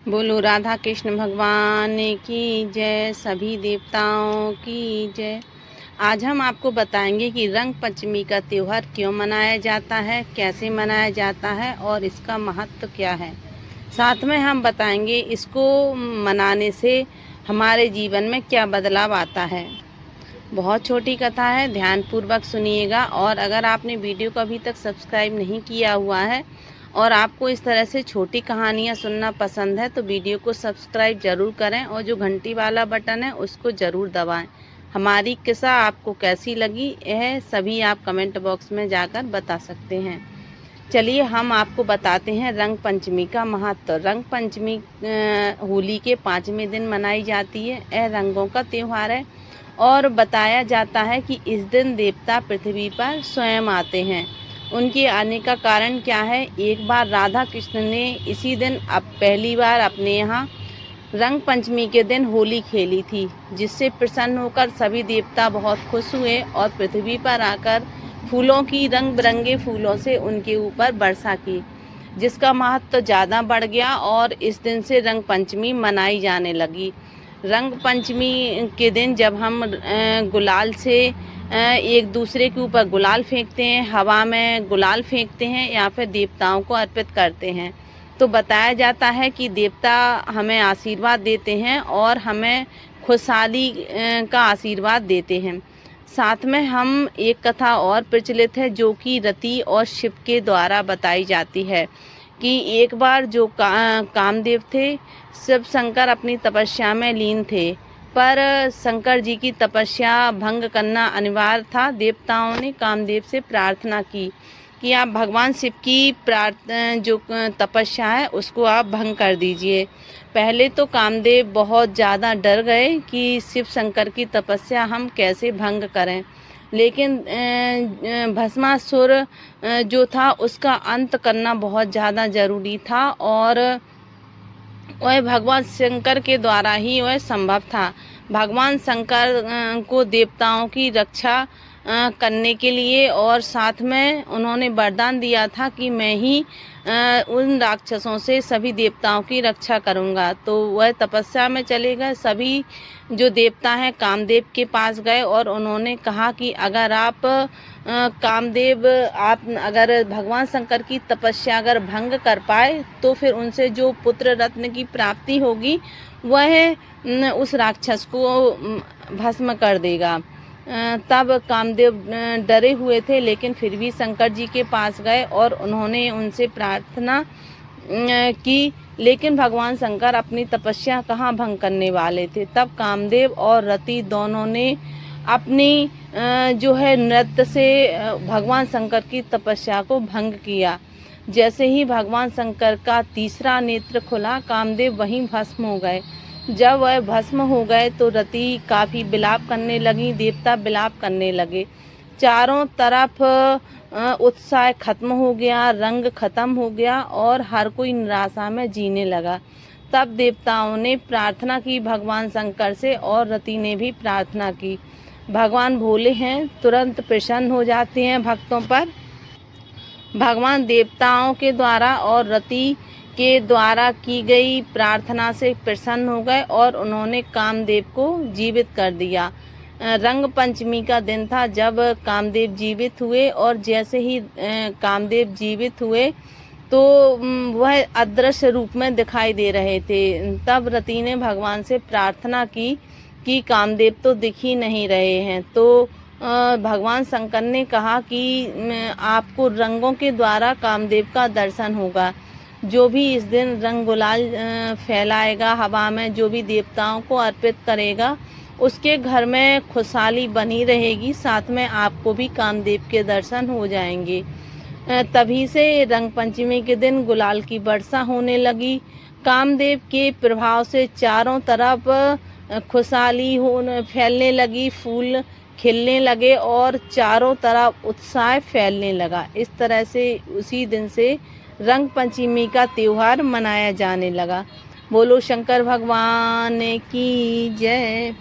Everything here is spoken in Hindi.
बोलो राधा कृष्ण भगवान की जय, सभी देवताओं की जय। आज हम आपको बताएंगे कि रंग पंचमी का त्यौहार क्यों मनाया जाता है, कैसे मनाया जाता है और इसका महत्व क्या है। साथ में हम बताएंगे इसको मनाने से हमारे जीवन में क्या बदलाव आता है। बहुत छोटी कथा है, ध्यानपूर्वक सुनिएगा। और अगर आपने वीडियो को अभी तक सब्सक्राइब नहीं किया हुआ है और आपको इस तरह से छोटी कहानियाँ सुनना पसंद है तो वीडियो को सब्सक्राइब ज़रूर करें और जो घंटी वाला बटन है उसको ज़रूर दबाएं। हमारी किस्सा आपको कैसी लगी यह सभी आप कमेंट बॉक्स में जाकर बता सकते हैं। चलिए हम आपको बताते हैं रंग पंचमी का महत्व। रंग पंचमी होली के 5वें दिन मनाई जाती है। यह रंगों का त्यौहार है और बताया जाता है कि इस दिन देवता पृथ्वी पर स्वयं आते हैं। उनके आने का कारण क्या है? एक बार राधा कृष्ण ने इसी दिन पहली बार अपने यहाँ रंग पंचमी के दिन होली खेली थी, जिससे प्रसन्न होकर सभी देवता बहुत खुश हुए और पृथ्वी पर आकर फूलों की रंग बिरंगे फूलों से उनके ऊपर वर्षा की, जिसका महत्व ज़्यादा बढ़ गया और इस दिन से रंग पंचमी मनाई जाने लगी। रंग पंचमी के दिन जब हम गुलाल से एक दूसरे के ऊपर गुलाल फेंकते हैं, हवा में गुलाल फेंकते हैं या फिर देवताओं को अर्पित करते हैं, तो बताया जाता है कि देवता हमें आशीर्वाद देते हैं और हमें खुशहाली का आशीर्वाद देते हैं। साथ में हम एक कथा और प्रचलित है जो कि रति और शिव के द्वारा बताई जाती है कि एक बार जो कामदेव थे, शिव शंकर अपनी तपस्या में लीन थे, पर शंकर जी की तपस्या भंग करना अनिवार्य था। देवताओं ने कामदेव से प्रार्थना की कि आप भगवान शिव की जो तपस्या है उसको आप भंग कर दीजिए। पहले तो कामदेव बहुत ज़्यादा डर गए कि शिव शंकर की तपस्या हम कैसे भंग करें, लेकिन भस्मासुर जो था उसका अंत करना बहुत ज़्यादा ज़रूरी था और वह भगवान शंकर के द्वारा ही वह संभव था। भगवान शंकर को देवताओं की रक्षा करने के लिए और साथ में उन्होंने वरदान दिया था कि मैं ही उन राक्षसों से सभी देवताओं की रक्षा करूंगा। तो वह तपस्या में चले गए। सभी जो देवता हैं कामदेव के पास गए और उन्होंने कहा कि अगर आप कामदेव आप अगर भगवान शंकर की तपस्या अगर भंग कर पाए तो फिर उनसे जो पुत्र रत्न की प्राप्ति होगी वह उस राक्षस को भस्म कर देगा। तब कामदेव डरे हुए थे, लेकिन फिर भी शंकर जी के पास गए और उन्होंने उनसे प्रार्थना की, लेकिन भगवान शंकर अपनी तपस्या कहाँ भंग करने वाले थे। तब कामदेव और रति दोनों ने अपनी जो है नृत्य से भगवान शंकर की तपस्या को भंग किया। जैसे ही भगवान शंकर का तीसरा नेत्र खुला, कामदेव वहीं भस्म हो गए। जब वह भस्म हो गए तो रति काफ़ी विलाप करने लगी, देवता विलाप करने लगे। चारों तरफ उत्साह खत्म हो गया, रंग खत्म हो गया और हर कोई निराशा में जीने लगा। तब देवताओं ने प्रार्थना की भगवान शंकर से और रति ने भी प्रार्थना की। भगवान भोले हैं, तुरंत प्रसन्न हो जाते हैं भक्तों पर। भगवान देवताओं के द्वारा और रति के द्वारा की गई प्रार्थना से प्रसन्न हो गए और उन्होंने कामदेव को जीवित कर दिया। रंग पंचमी का दिन था जब कामदेव जीवित हुए और जैसे ही कामदेव जीवित हुए तो वह अदृश्य रूप में दिखाई दे रहे थे। तब रति ने भगवान से प्रार्थना की कि कामदेव तो दिख ही नहीं रहे हैं। तो भगवान शंकर ने कहा कि आपको रंगों के द्वारा कामदेव का दर्शन होगा। जो भी इस दिन रंग गुलाल फैलाएगा हवा में, जो भी देवताओं को अर्पित करेगा, उसके घर में खुशहाली बनी रहेगी। साथ में आपको भी कामदेव के दर्शन हो जाएंगे। तभी से रंग पंचमी के दिन गुलाल की वर्षा होने लगी। कामदेव के प्रभाव से चारों तरफ खुशहाली फैलने लगी, फूल खिलने लगे और चारों तरफ उत्साह फैलने लगा। इस तरह से उसी दिन से रंग पंचमी का त्यौहार मनाया जाने लगा। बोलो शंकर भगवान की जय।